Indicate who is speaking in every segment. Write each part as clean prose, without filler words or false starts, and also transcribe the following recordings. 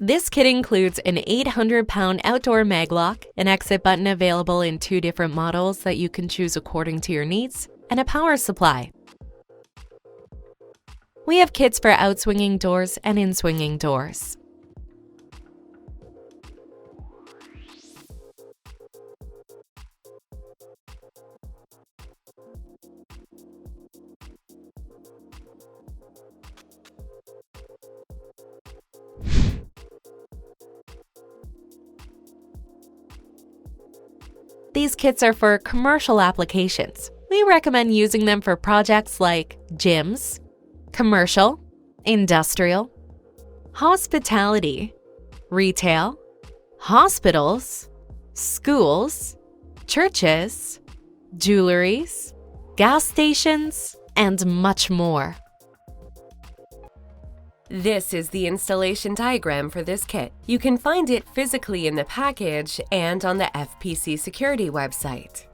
Speaker 1: This kit includes an 800-pound outdoor mag lock, an exit button available in 2 different models that you can choose according to your needs, and a power supply. We have kits for outswinging doors and in-swinging doors. These kits are for commercial applications. We recommend using them for projects like gyms, commercial, industrial, hospitality, retail, hospitals, schools, churches, jewelries, gas stations, and much more.
Speaker 2: This is the installation diagram for this kit. You can find it physically in the package and on the FPC Security website.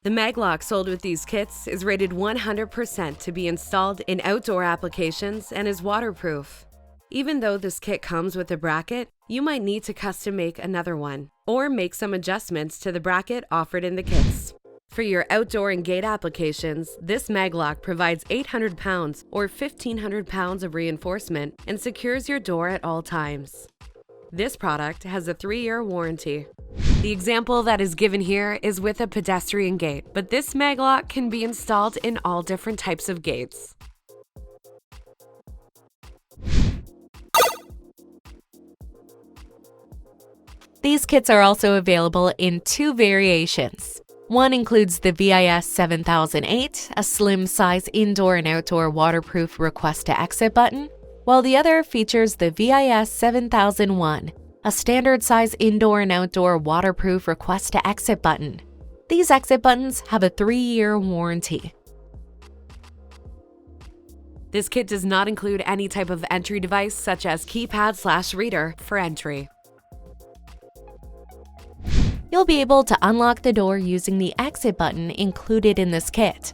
Speaker 2: The mag lock sold with these kits is rated 100% to be installed in outdoor applications and is waterproof. Even though this kit comes with a bracket, you might need to custom make another one, or make some adjustments to the bracket offered in the kits. For your outdoor and gate applications, this mag lock provides 800 pounds or 1,500 pounds of reinforcement and secures your door at all times. This product has a 3-year warranty. The example that is given here is with a pedestrian gate, but this mag lock can be installed in all different types of gates.
Speaker 1: These kits are also available in 2 variations. One includes the VIS 7008, a slim-size indoor and outdoor waterproof request-to-exit button, while the other features the VIS 7001, a standard-size indoor and outdoor waterproof request-to-exit button. These exit buttons have a 3-year warranty.
Speaker 2: This kit does not include any type of entry device such as keypad/reader for entry.
Speaker 1: You'll be able to unlock the door using the exit button included in this kit.